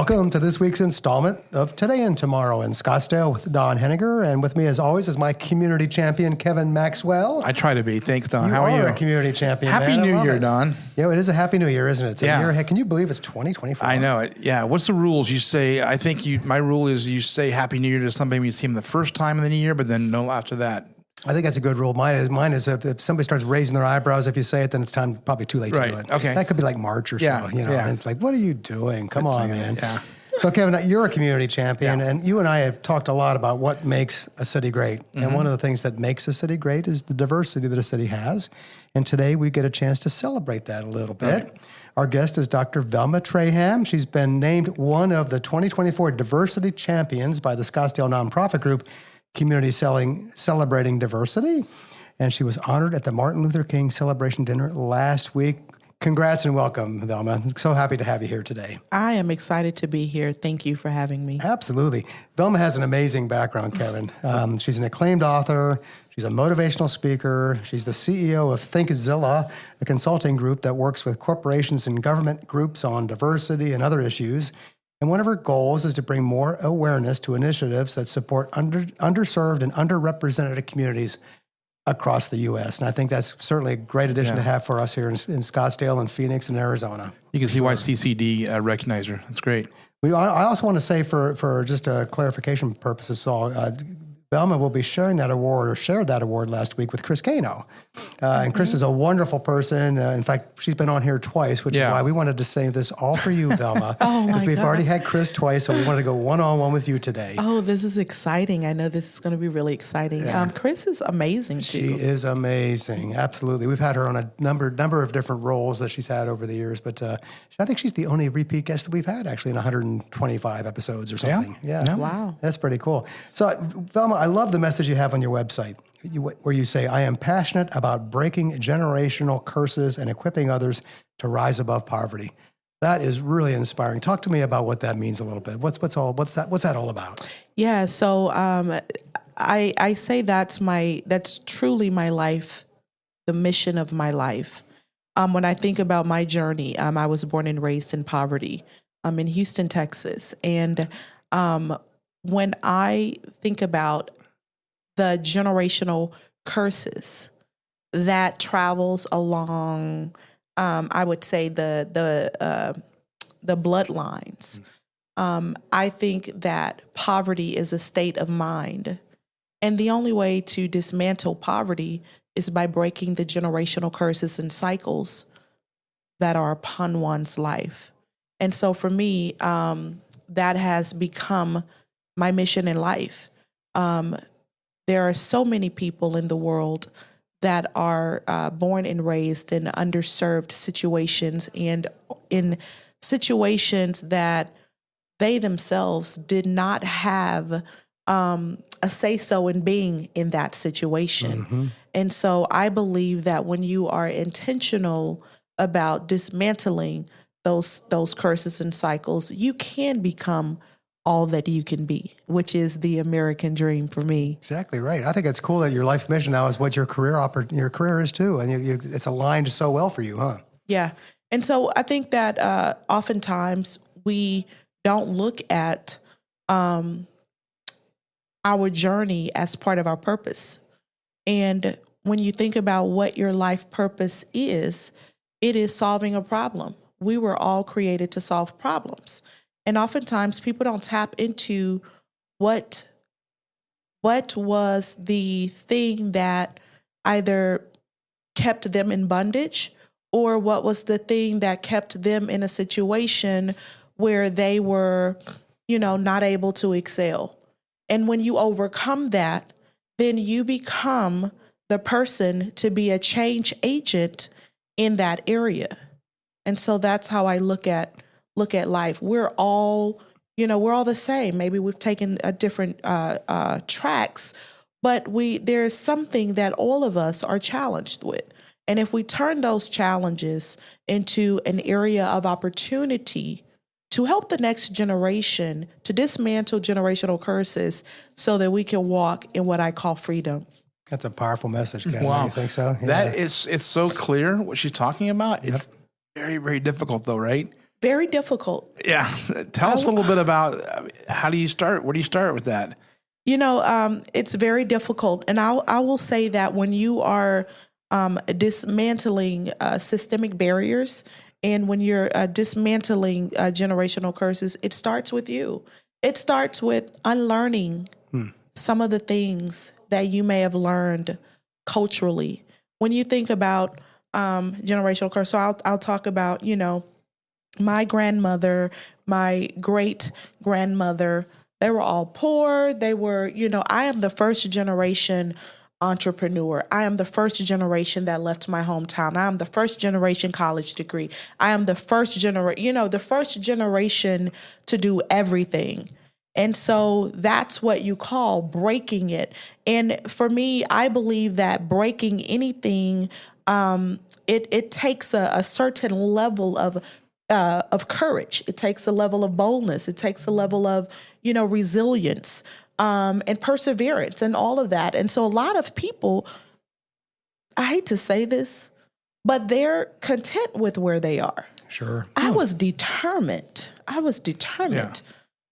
Welcome to this week's installment of Today and Tomorrow in Scottdale with Don Henniger. And with me, as always, is my community champion, Kevin Maxwell. I try to be. Thanks, Don. You How are you? a community champion, Happy man. New Year, Don. Yeah, it is a Happy New Year, isn't it? It's a Yeah. year. Hey, can you believe it's 2024? I know it. Yeah. What's the rules? You say, I think my rule is you say Happy New Year to somebody when you see them the first time in the new year, but then no after that. I think that's a good rule. Mine is if somebody starts raising their eyebrows, if you say it, then it's probably too late to do it. Okay. That could be like March or so, And it's like, what are you doing? Come on, man. Yeah. So, Kevin, you're a community champion, and you and I have talked a lot about what makes a city great. Mm-hmm. And one of the things that makes a city great is the diversity that a city has. And today we get a chance to celebrate that a little bit. Right. Our guest is Dr. Velma Trayham. She's been named one of the 2024 Diversity Champions by the Scottdale nonprofit group, Community Celebrating Diversity. And she was honored at the Martin Luther King Celebration Dinner last week. Congrats and welcome, Velma. I'm so happy to have you here today. I am excited to be here. Thank you for having me. Absolutely. Velma has an amazing background, Kevin. She's an acclaimed author. She's a motivational speaker. She's the CEO of ThinkZilla, a consulting group that works with corporations and government groups on diversity and other issues. And one of her goals is to bring more awareness to initiatives that support underserved and underrepresented communities across the U.S. And I think that's certainly a great addition to have for us here in Scottsdale and Phoenix and Arizona. You can see why CCD recognized her. That's great. I also want to say for just a clarification purposes, so Velma will be shared that award last week with Chris Cano. And Chris is a wonderful person. In fact, she's been on here twice, which is why we wanted to save this all for you, Velma. Because we've already had Chris twice, so we wanted to go one-on-one with you today. Oh, this is exciting. I know this is going to be really exciting. Yeah. Chris is amazing, too. She is amazing. Absolutely. We've had her on a number of different roles that she's had over the years, but I think she's the only repeat guest that we've had, actually, in 125 episodes or something. Yeah. Wow. That's pretty cool. So, Velma, I love the message you have on your website where you say, I am passionate about breaking generational curses and equipping others to rise above poverty. That is really inspiring. Talk to me about what that means a little bit. What's that all about? Yeah. So I say that's truly my life, the mission of my life. When I think about my journey, I was born and raised in poverty. I'm in Houston, Texas. And when I think about the generational curses that travels along, I would say the bloodlines. I think that poverty is a state of mind, and the only way to dismantle poverty is by breaking the generational curses and cycles that are upon one's life. And so, for me, that has become my mission in life. There are so many people in the world that are born and raised in underserved situations and in situations that they themselves did not have a say-so in being in that situation. Mm-hmm. And so I believe that when you are intentional about dismantling those curses and cycles, you can become all that you can be, which is the American dream for me. Exactly right. I think it's cool that your life mission now is what your career is too, and it's aligned so well for you, huh? Yeah, and so I think that oftentimes we don't look at our journey as part of our purpose. And when you think about what your life purpose is, it is solving a problem. We were all created to solve problems. And oftentimes people don't tap into what was the thing that either kept them in bondage or what was the thing that kept them in a situation where they were, not able to excel. And when you overcome that, then you become the person to be a change agent in that area. And so that's how I look at life. We're all the same. Maybe we've taken a different tracks, but there's something that all of us are challenged with. And if we turn those challenges into an area of opportunity to help the next generation to dismantle generational curses so that we can walk in what I call freedom. That's a powerful message, Ken. Wow. You think so? Yeah. It's so clear what she's talking about. It's very, very difficult though, right? Very difficult. Yeah. Tell us a little bit about how do you start? Where do you start with that? It's very difficult. And I will say that when you are dismantling systemic barriers and when you're dismantling generational curses, it starts with you. It starts with unlearning some of the things that you may have learned culturally. When you think about generational curse, so I'll talk about, my grandmother, my great grandmother, they were all poor. They were, I am the first generation entrepreneur. I am the first generation that left my hometown. I am the first generation college degree. I am the first the first generation to do everything. And so that's what you call breaking it. And for me, I believe that breaking anything, it takes a certain level of courage. It takes a level of boldness. It takes a level of, resilience, and perseverance and all of that. And so a lot of people, I hate to say this, but they're content with where they are. Sure. I was determined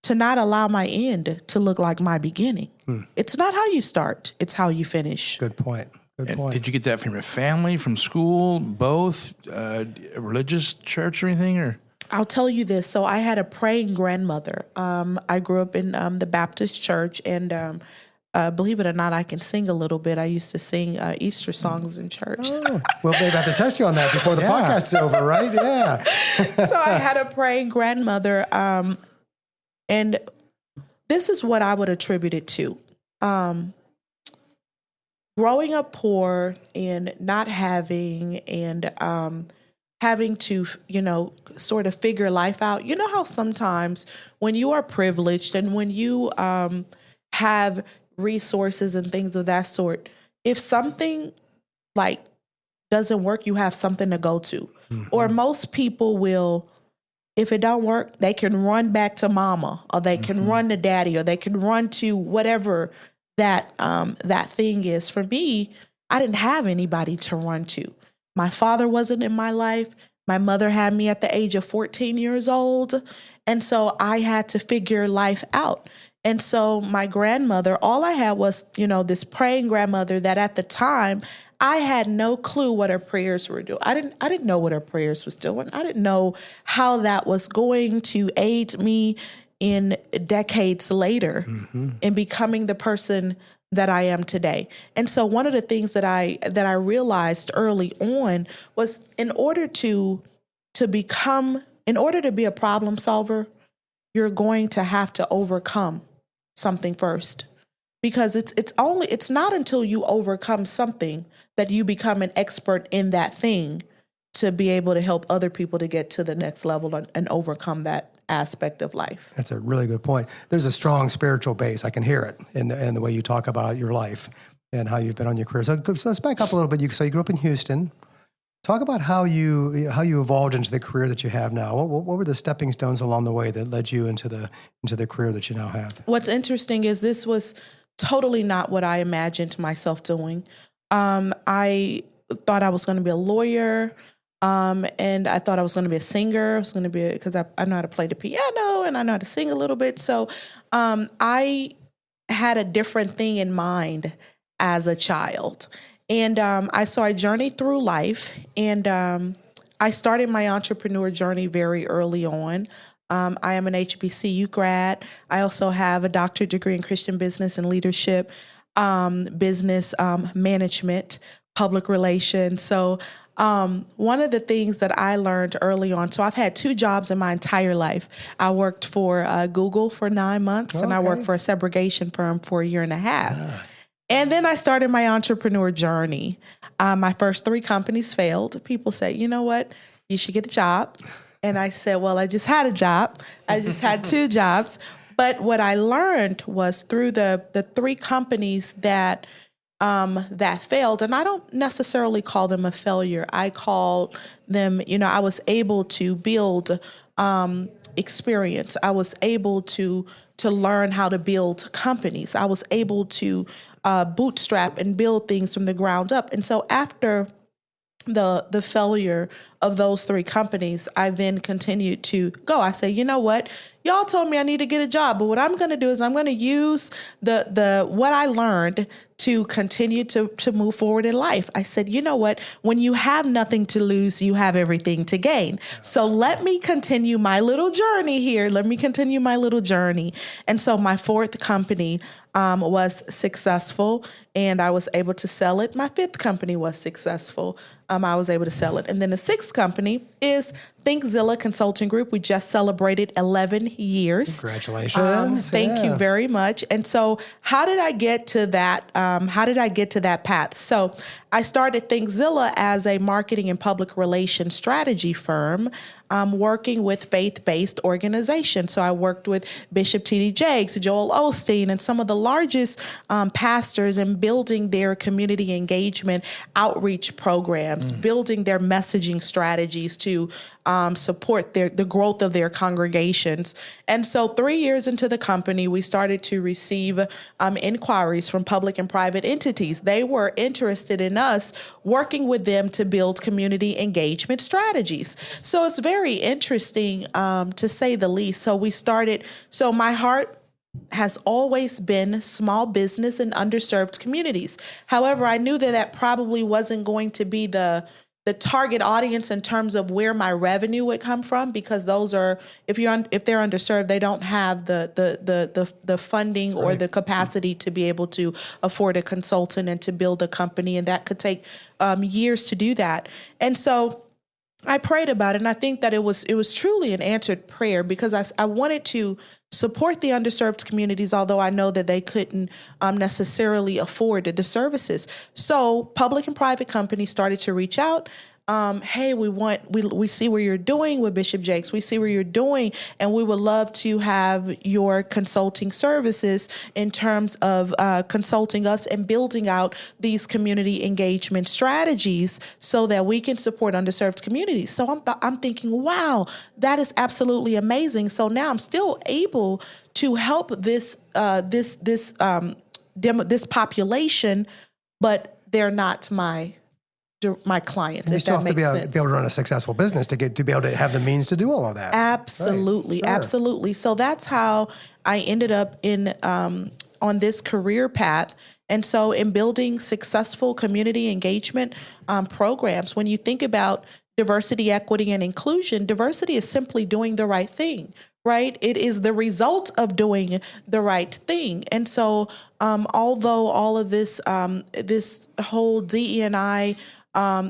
to not allow my end to look like my beginning. It's not how you start, it's how you finish. Good point. Good point. Did you get that from your family, from school, both, a religious church or anything? Or I'll tell you this. So I had a praying grandmother. I grew up in the Baptist church, and believe it or not, I can sing a little bit. I used to sing Easter songs in church. Oh, we'll maybe have to test you on that before the podcast's over, right? Yeah. So I had a praying grandmother, and this is what I would attribute it to. Growing up poor and not having and having to, sort of figure life out. You know how sometimes when you are privileged and when you have resources and things of that sort, if something like doesn't work, you have something to go to. Mm-hmm. Or most people will, if it don't work, they can run back to mama, or they can run to daddy, or they can run to whatever that thing is. For me, I didn't have anybody to run to. My father wasn't in my life. My mother had me at the age of 14 years old. And so I had to figure life out. And so my grandmother, all I had was, this praying grandmother that at the time I had no clue what her prayers were doing. I didn't know what her prayers was doing. I didn't know how that was going to aid me in decades later in becoming the person that I am today. And so one of the things that I realized early on was in order to be a problem solver, you're going to have to overcome something first. Because it's not until you overcome something that you become an expert in that thing to be able to help other people to get to the next level and overcome that aspect of life. That's a really good point. There's a strong spiritual base. I can hear it in the way you talk about your life and how you've been on your career. So let's back up a little bit. So you grew up in Houston. Talk about how you evolved into the career that you have now. What were the stepping stones along the way that led you into the career that you now have? What's interesting is this was totally not what I imagined myself doing. I thought I was going to be a lawyer. And I thought I was going to be a singer. I was going to be, because I know how to play the piano and I know how to sing a little bit. So I had a different thing in mind as a child. And so I journeyed through life, and I started my entrepreneur journey very early on. I am an HBCU grad. I also have a doctorate degree in Christian business and leadership, business management, public relations. So one of the things that I learned early on, so I've had 2 jobs in my entire life. I worked for Google for 9 months, and I worked for a segregation firm for 1.5 years. And then I started my entrepreneur journey. My first 3 companies failed. People say, you know what, you should get a job. And I said, well, I just had a job. I just had 2 jobs. But what I learned was through the 3 companies that failed, and I don't necessarily call them a failure. I call them, I was able to build experience. I was able to learn how to build companies. I was able to bootstrap and build things from the ground up. And so after the failure of those 3 companies, I then continued to go. I say, you know what? Y'all told me I need to get a job, but what I'm going to do is I'm going to use the what I learned to continue to move forward in life. I said, you know what? When you have nothing to lose, you have everything to gain. So let me continue my little journey here. Let me continue my little journey. And so my 4th company was successful, and I was able to sell it. My 5th company was successful. I was able to sell it. And then the 6th company is ThinkZilla Consulting Group. We just celebrated 11 years. Congratulations. Thank you very much. And so how did I get to that? How did I get to that path? So I started ThinkZilla as a marketing and public relations strategy firm, working with faith-based organizations. So I worked with Bishop T.D. Jakes, Joel Osteen, and some of the largest pastors in building their community engagement outreach programs, building their messaging strategies to support the growth of their congregations. And so 3 years into the company, we started to receive inquiries from public and private entities. They were interested in us working with them to build community engagement strategies. So it's very interesting, to say the least. So my heart has always been small business and underserved communities. However, I knew that probably wasn't going to be the target audience in terms of where my revenue would come from, because those are, if they're underserved, they don't have the funding or the capacity to be able to afford a consultant and to build a company, and that could take years to do that. And so I prayed about it, and I think that it was truly an answered prayer, because I wanted to support the underserved communities, although I know that they couldn't necessarily afford the services. So public and private companies started to reach out. Hey, we see what you're doing with Bishop Jakes. We see what you're doing, and we would love to have your consulting services in terms of consulting us and building out these community engagement strategies so that we can support underserved communities. So I'm thinking, wow, that is absolutely amazing. So now I'm still able to help this population, but they're not my clients. You if still that have to makes be sense. able to run a successful business to be able to have the means to do all of that. Absolutely, Right. Sure. absolutely. So that's how I ended up on this career path. And so in building successful community engagement programs, when you think about diversity, equity, and inclusion, diversity is simply doing the right thing. Right? It is the result of doing the right thing. And so although all of this whole DE&I,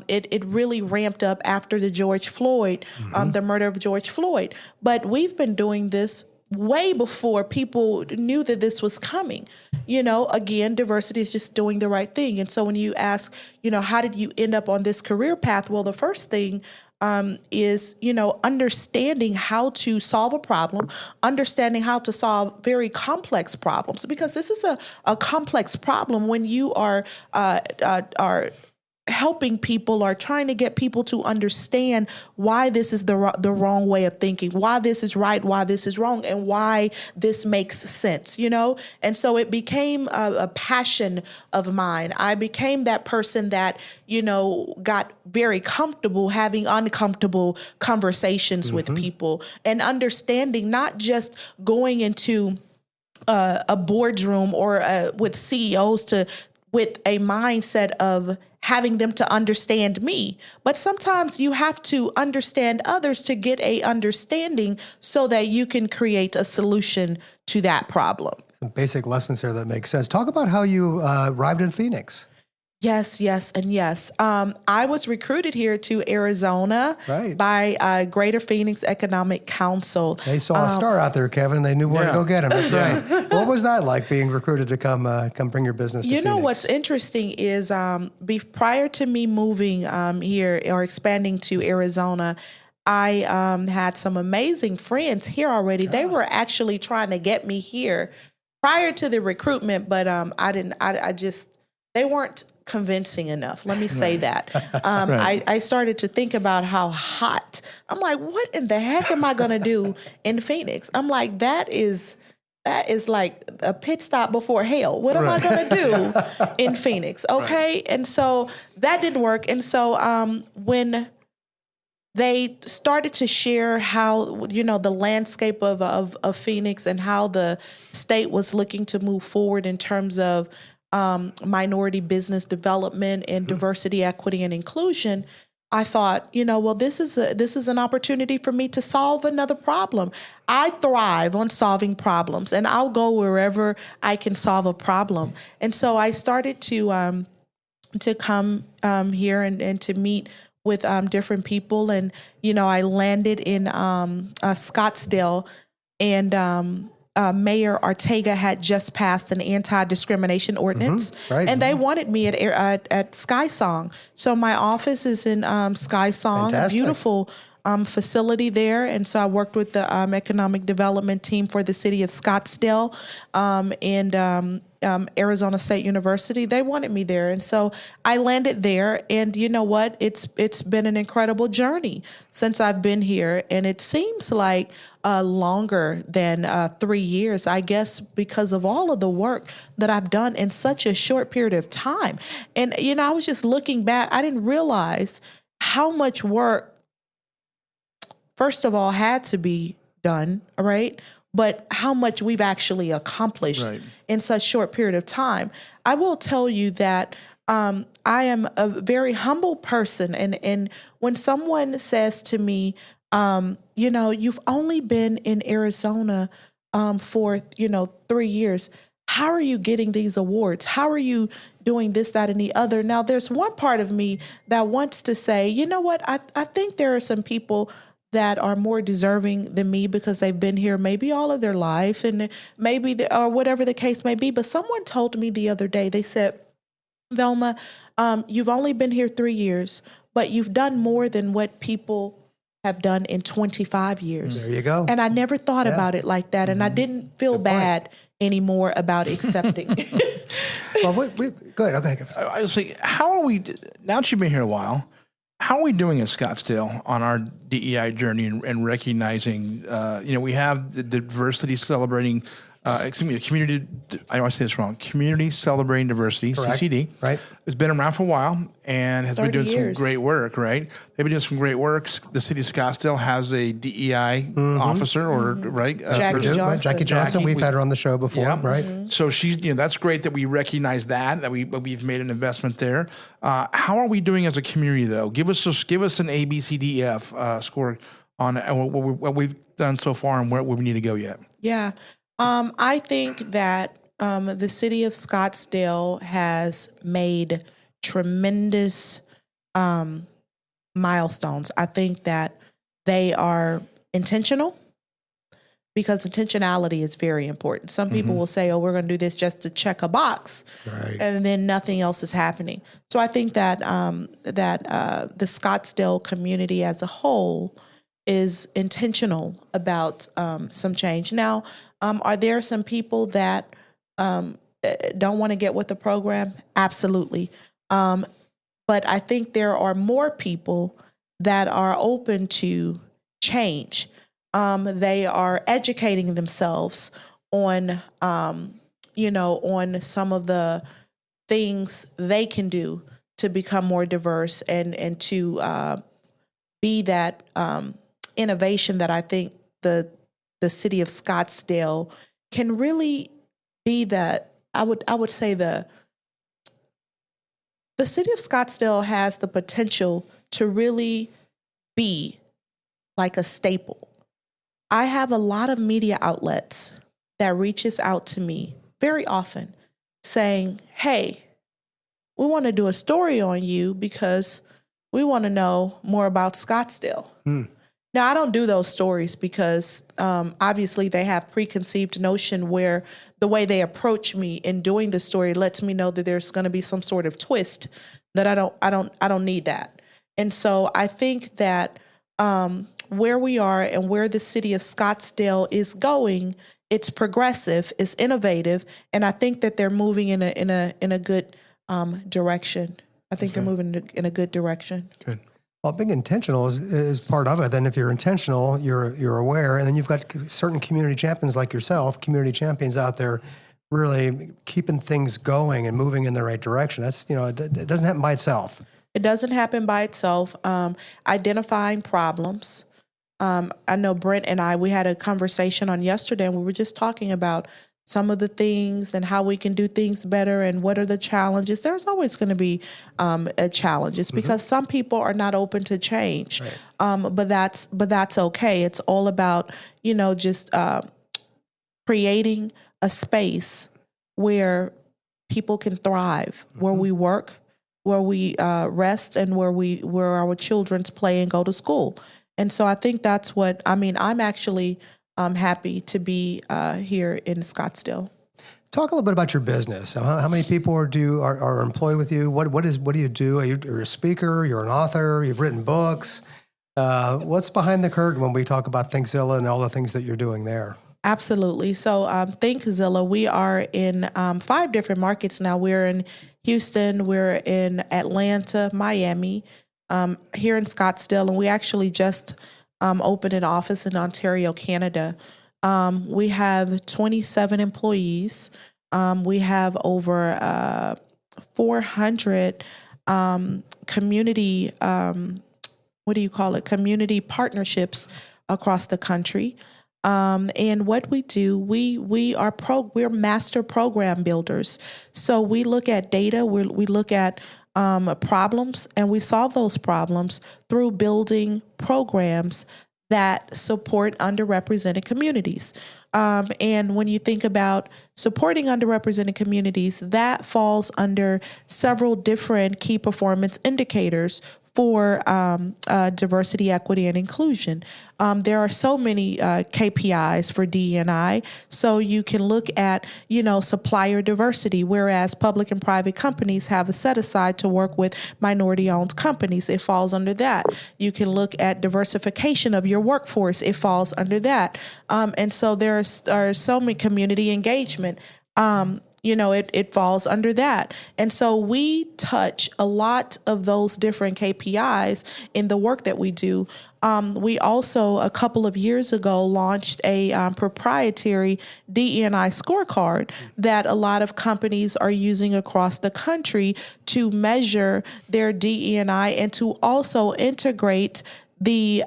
it really ramped up after the murder of George Floyd. But we've been doing this way before people knew that this was coming. Again, diversity is just doing the right thing. And so when you ask, how did you end up on this career path? Well, the first thing is, understanding how to solve a problem, understanding how to solve very complex problems, because this is a complex problem when you are helping people or trying to get people to understand why this is the wrong way of thinking, why this is right, why this is wrong, and why this makes sense, And so it became a passion of mine. I became that person that, got very comfortable having uncomfortable conversations with people and understanding, not just going into a boardroom or with CEOs with a mindset of having them to understand me. But sometimes you have to understand others to get a understanding so that you can create a solution to that problem. Some basic lessons here that make sense. Talk about how you arrived in Phoenix. Yes, and yes. I was recruited here to Arizona by Greater Phoenix Economic Council. They saw a star out there, Kevin. They knew where to go get him. That's right. What was that like, being recruited to come bring your business to Phoenix? What's interesting is prior to me moving here or expanding to Arizona, I had some amazing friends here already. They were actually trying to get me here prior to the recruitment, but they weren't convincing enough. Let me say that. I started to think about how hot. I'm like, what in the heck am I going to do in Phoenix? I'm like, that is that is like a pit stop before hell. What am I going to do in Phoenix? Okay. Right. And so that didn't work. And so when they started to share how, the landscape of Phoenix and how the state was looking to move forward in terms of minority business development and diversity, equity, and inclusion, I thought, well, this is an opportunity for me to solve another problem. I thrive on solving problems, and I'll go wherever I can solve a problem. And so I started to come here and to meet with different people, and I landed in Scottsdale, and Mayor Ortega had just passed an anti-discrimination ordinance, right. And they wanted me at Sky Song. So my office is in Sky Song, a beautiful facility there. And so I worked with the economic development team for the city of Scottsdale and Arizona State University. They wanted me there. And so I landed there. And you know what? It's been an incredible journey since I've been here. And it seems like longer than 3 years, I guess, because of all of the work that I've done in such a short period of time. And, I was just looking back. I didn't realize how much work, first of all, had to be done, right? But how much we've actually accomplished in such short period of time. I will tell you that I am a very humble person. And when someone says to me, you've only been in Arizona for, 3 years. How are you getting these awards? How are you doing this, that, and the other? Now, there's one part of me that wants to say, you know what? I think there are some people that are more deserving than me because they've been here maybe all of their life and maybe, or whatever the case may be. But someone told me the other day, they said, Velma, you've only been here 3 years, but you've done more than what people have done in 25 years. There you go. And I never thought about it like that. And I didn't feel bad anymore about accepting. Well, go ahead. Okay. I was like, how are we, now that you've been here a while, how are we doing in Scottsdale on our DEI journey and recognizing, we have the diversity celebrating, community, I always say this wrong, Community Celebrating Diversity, correct. CCD. Right. It's been around for a while and has been doing some great work, right? They've been doing some great work. The city of Scottsdale has a DEI officer, right? Jackie Johnson. We've had her on the show before, right? So she's, that's great that we recognize that we've made an investment there. How are we doing as a community, though? Give us an A, B, C, D, E, F score on what we've done so far and where we need to go yet. Yeah. I think that the city of Scottsdale has made tremendous milestones. I think that they are intentional because intentionality is very important. Some people will say, we're going to do this just to check a box, and then nothing else is happening. So I think that the Scottsdale community as a whole is intentional about some change. Now, are there some people that don't want to get with the program? Absolutely. But I think there are more people that are open to change. They are educating themselves on, on some of the things they can do to become more diverse and to be that innovation that I think the city of Scottsdale can really be that. I would say the city of Scottsdale has the potential to really be like a staple. I have a lot of media outlets that reaches out to me very often saying, hey, we want to do a story on you because we want to know more about Scottsdale. Now, I don't do those stories because obviously they have preconceived notion where the way they approach me in doing the story lets me know that there's going to be some sort of twist that I don't need that. And so I think that where we are and where the city of Scottsdale is going, it's progressive, it's innovative, and I think that they're moving in a good direction. I think they're moving in a good direction. Good. Well, being intentional is part of it. Then if you're intentional, you're aware, and then you've got certain community champions like yourself, community champions out there really keeping things going and moving in the right direction. That's, it doesn't happen by itself. It doesn't happen by itself. Identifying problems. I know Brent and we had a conversation on yesterday, and we were just talking about some of the things and how we can do things better and what are the challenges. There's always going to be challenges because some people are not open to change. Right. But that's okay. It's all about, just creating a space where people can thrive, where we work, where we rest, and where our children play and go to school. And so I think that's what, I'm actually happy to be here in Scottdale. Talk a little bit about your business. How many people are employed with you? What do you do? You're a speaker, you're an author, you've written books. What's behind the curtain when we talk about ThinkZilla and all the things that you're doing there? Absolutely. So ThinkZilla, we are in 5 different markets now. We're in Houston, we're in Atlanta, Miami, here in Scottdale, and we actually just opened an office in Ontario, Canada. We have 27 employees. We have over 400 community, community partnerships across the country. And what we do, we're master program builders. So we look at data, we look at problems, and we solve those problems through building programs that support underrepresented communities. And when you think about supporting underrepresented communities, that falls under several different key performance indicators for diversity, equity, and inclusion. There are so many KPIs for DE&I. So you can look at, supplier diversity, whereas public and private companies have a set aside to work with minority-owned companies. It falls under that. You can look at diversification of your workforce. It falls under that. And so there are so many community engagement. It falls under that. And so we touch a lot of those different KPIs in the work that we do. We also, a couple of years ago, launched a proprietary DE&I scorecard that a lot of companies are using across the country to measure their DE&I and to also integrate the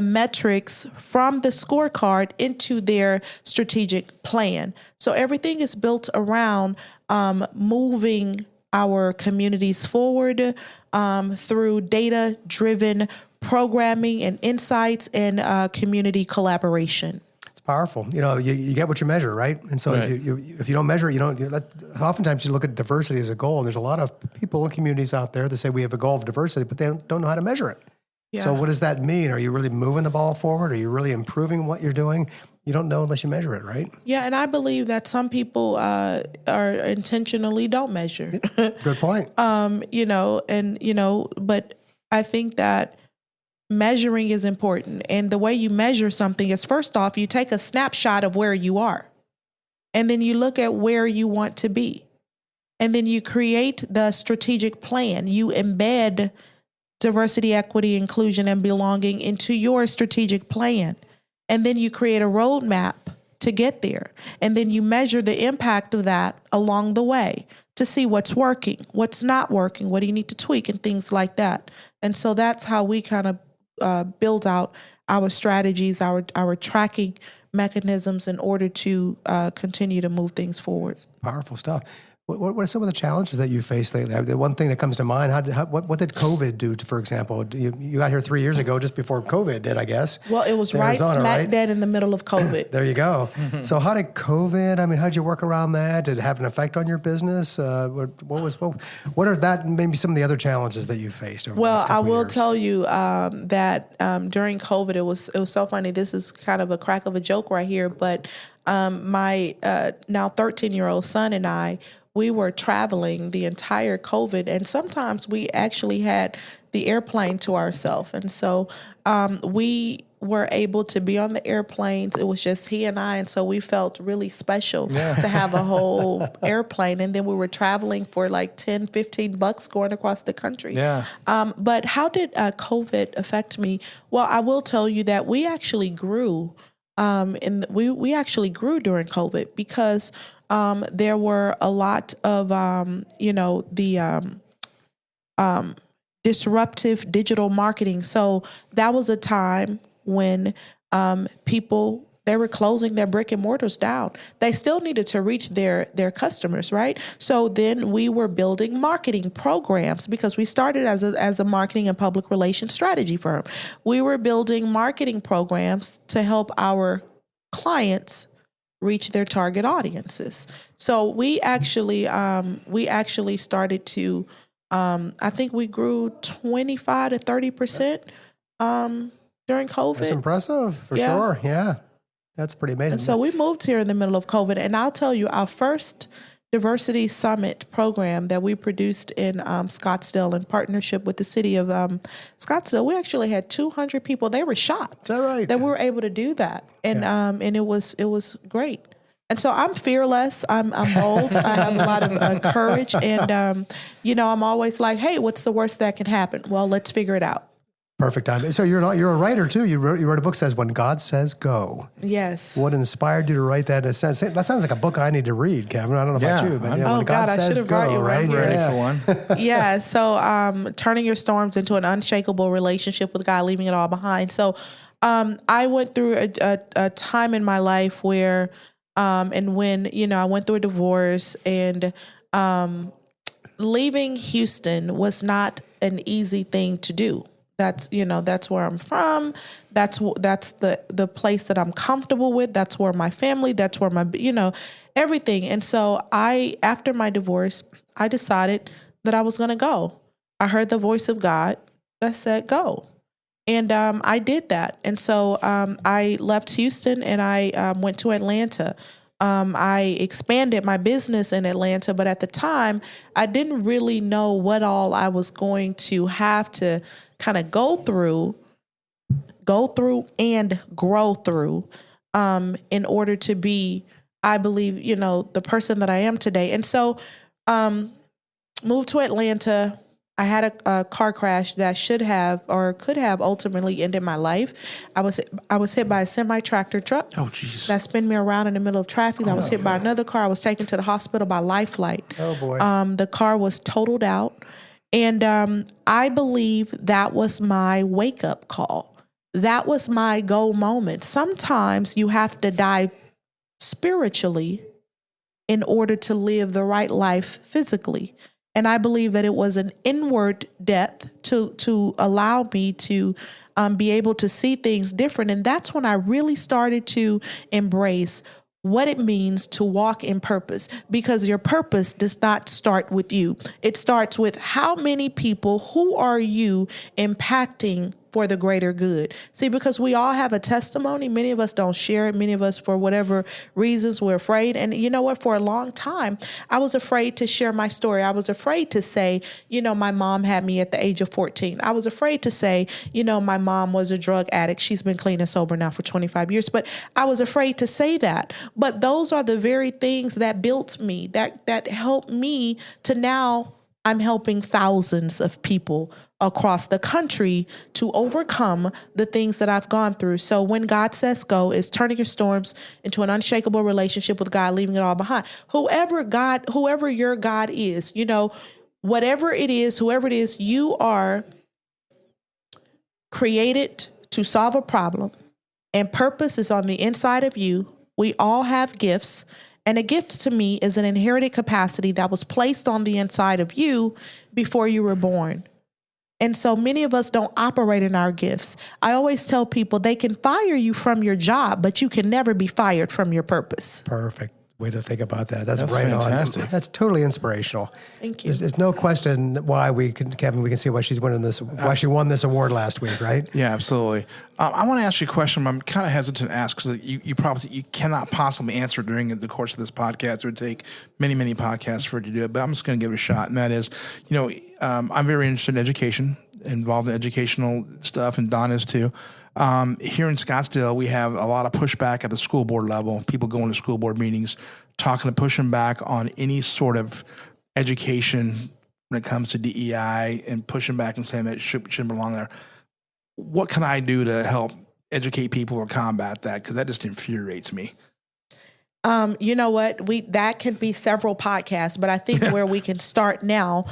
metrics from the scorecard into their strategic plan. So everything is built around moving our communities forward through data-driven programming and insights and community collaboration. It's powerful. You get what you measure, right? And so right. if you don't measure, oftentimes you look at diversity as a goal, and there's a lot of people and communities out there that say we have a goal of diversity, but they don't know how to measure it. Yeah. So what does that mean? Are you really moving the ball forward? Are you really improving what you're doing? You don't know unless you measure it, right? Yeah, and I believe that some people are intentionally don't measure. Good point. But I think that measuring is important. And the way you measure something is, first off, you take a snapshot of where you are. And then you look at where you want to be. And then you create the strategic plan. You embed diversity, equity, inclusion, and belonging into your strategic plan. And then you create a roadmap to get there. And then you measure the impact of that along the way to see what's working, what's not working, what do you need to tweak, and things like that. And so that's how we kind of build out our strategies, our tracking mechanisms in order to continue to move things forward. Powerful stuff. What are some of the challenges that you faced lately? The one thing that comes to mind, what did COVID do, for example? You got here 3 years ago, just before COVID did, I guess. Well, it was Arizona, smack dead in the middle of COVID. There you go. So how did COVID, how'd you work around that? Did it have an effect on your business? What are maybe some of the other challenges that you faced over the last couple I will years? tell you that during COVID, it was so funny. This is kind of a crack of a joke right here, but my now 13-year-old son and I, we were traveling the entire COVID, and sometimes we actually had the airplane to ourselves. And so we were able to be on the airplanes. It was just he and I. And so we felt really special to have a whole airplane. And then we were traveling for like $10-15 going across the country. Yeah. But how did COVID affect me? Well, I will tell you that we actually grew. And we actually grew during COVID because there were a lot of, disruptive digital marketing. So that was a time when people, they were closing their brick and mortars down. They still needed to reach their customers, right? So then we were building marketing programs because we started as a marketing and public relations strategy firm. We were building marketing programs to help our clients reach their target audiences. So we actually started to, I think we grew 25 to 30% during COVID. That's impressive, for sure. Yeah, that's pretty amazing. And so we moved here in the middle of COVID. And I'll tell you, our first diversity summit program that we produced in Scottdale in partnership with the city of Scottdale, we actually had 200 people. They were shocked Is that right? that we were able to do that. And and it was great. And so I'm fearless. I'm bold. I have a lot of courage. And, I'm always like, hey, what's the worst that can happen? Well, let's figure it out. Perfect time. So you're a writer too. You wrote a book that says "When God Says Go." Yes. What inspired you to write that? That sounds like a book I need to read, Kevin. I don't know about you, but when God, I should have brought you right? one. Ready for one. Yeah. So turning your storms into an unshakable relationship with God, leaving it all behind. So I went through a time in my life where, and when, I went through a divorce, and leaving Houston was not an easy thing to do. That's where I'm from. That's the place that I'm comfortable with. That's where my family, that's where my, everything. And so after my divorce, I decided that I was going to go. I heard the voice of God that said, go. And I did that. And so I left Houston and I went to Atlanta. I expanded my business in Atlanta, but at the time I didn't really know what all I was going to have to kind of go through and grow through, in order to be, I believe, the person that I am today. And so, moved to Atlanta. I had a car crash that should have or could have ultimately ended my life. I was hit by a semi-tractor truck. Oh, jeez. That spun me around in the middle of traffic. I was hit by another car. I was taken to the hospital by Life Flight. Oh boy. The car was totaled out. And I believe that was my wake-up call. That was my go moment. Sometimes you have to die spiritually in order to live the right life physically. And I believe that it was an inward death to allow me to be able to see things different. And that's when I really started to embrace what it means to walk in purpose, because your purpose does not start with you. It starts with how many people, who are you impacting for the greater good? See, because we all have a testimony. Many of us don't share it. Many of us, for whatever reasons, we're afraid. And you know what? For a long time, I was afraid to share my story. I was afraid to say, my mom had me at the age of 14. I was afraid to say, my mom was a drug addict. She's been clean and sober now for 25 years. But I was afraid to say that. But those are the very things that built me, that helped me to now I'm helping thousands of people across the country to overcome the things that I've gone through. So when God says go, is turning your storms into an unshakable relationship with God, leaving it all behind. Whoever your God is, whatever it is, whoever it is, you are created to solve a problem, and purpose is on the inside of you. We all have gifts. And a gift to me is an inherited capacity that was placed on the inside of you before you were born. And so many of us don't operate in our gifts. I always tell people they can fire you from your job, but you can never be fired from your purpose. Perfect way to think about that. That's right fantastic. on. That's totally inspirational. Thank you. There's no question why Kevin, we can see why she's winning this, why she won this award last week, right? Yeah, absolutely. I want to ask you a question. I'm kind of hesitant to ask because you cannot possibly answer during the course of this podcast. It would take many, many podcasts for it to do it, but I'm just going to give it a shot. And that is, I'm very interested in education, involved in educational stuff, and Don is too. Here in Scottsdale, we have a lot of pushback at the school board level. People going to school board meetings, pushing back on any sort of education when it comes to DEI, and pushing back and saying that it shouldn't belong there. What can I do to help educate people or combat that? Because that just infuriates me. You know what? That can be several podcasts, but I think where we can start now.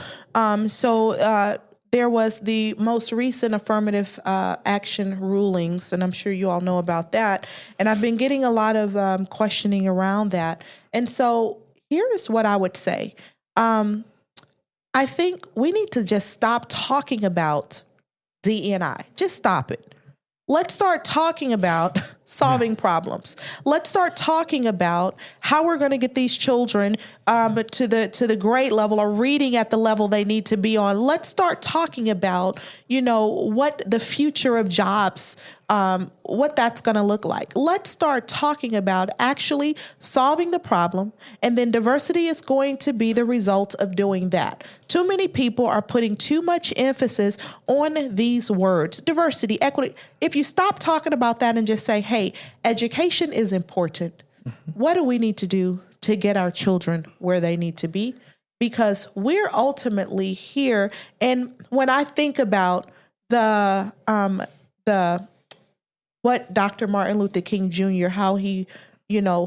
There was the most recent affirmative action rulings, and I'm sure you all know about that. And I've been getting a lot of questioning around that. And so here is what I would say. I think we need to just stop talking about DE&I. Just stop it. Let's start talking about solving problems. Let's start talking about how we're going to get these children to the grade level or reading at the level they need to be on. Let's start talking about, what the future of jobs, what that's going to look like. Let's start talking about actually solving the problem, and then diversity is going to be the result of doing that. Too many people are putting too much emphasis on these words: diversity, equity. If you stop talking about that and just say, hey, education is important. What do we need to do to get our children where they need to be? Because we're ultimately here. And when I think about what Dr. Martin Luther King Jr., how he,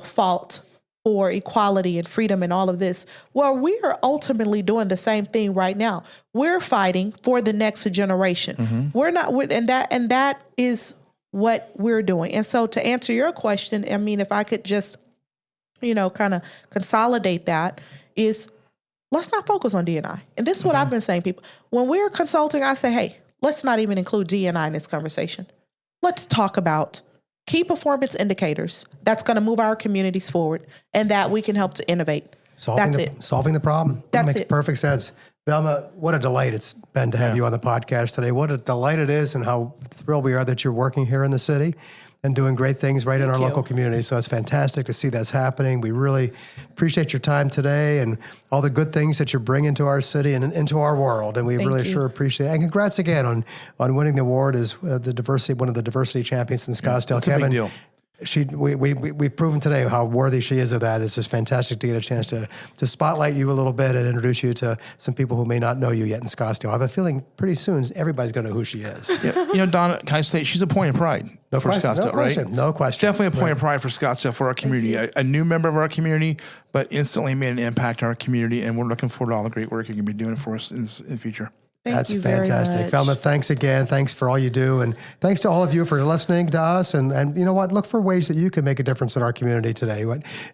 fought for equality and freedom and all of this, well, we are ultimately doing the same thing right now. We're fighting for the next generation. And that is what we're doing. And so to answer your question, I mean, if I could just, kind of consolidate that, is let's not focus on D&I. And this is what I've been saying, people. When we're consulting, I say, hey, let's not even include D&I in this conversation. Let's talk about key performance indicators that's going to move our communities forward and that we can help to innovate. Solving the problem. That makes perfect sense. Velma, what a delight it's been to have you on the podcast today. What a delight it is, and how thrilled we are that you're working here in the city and doing great things right in our local community. So it's fantastic to see that's happening. We really appreciate your time today and all the good things that you're bringing to our city and into our world. And we sure appreciate it. And congrats again on winning the award as one of the diversity champions in Scottdale. That's a big deal. We've proven today how worthy she is of that. It's just fantastic to get a chance to spotlight you a little bit and introduce you to some people who may not know you yet in Scottdale. I have a feeling pretty soon everybody's going to know who she is. Donna, can I say she's a point of pride for Scottsdale, right? No question. Definitely a point of pride for Scottsdale, for our community. A new member of our community, but instantly made an impact on our community, and we're looking forward to all the great work you're going to be doing for us in the future. That's fantastic. Velma, thanks again. Thanks for all you do. And thanks to all of you for listening to us. And you know what? Look for ways that you can make a difference in our community today.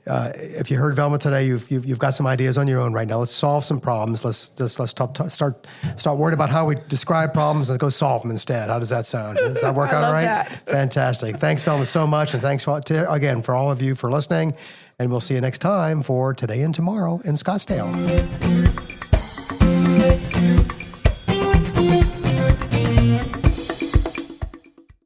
If you heard Velma today, you've got some ideas on your own right now. Let's solve some problems. Let's start worrying about how we describe problems and go solve them instead. How does that sound? Does that work out right? That. Fantastic. Thanks, Velma, so much. And thanks again for all of you for listening. And we'll see you next time for Today and Tomorrow in Scottdale.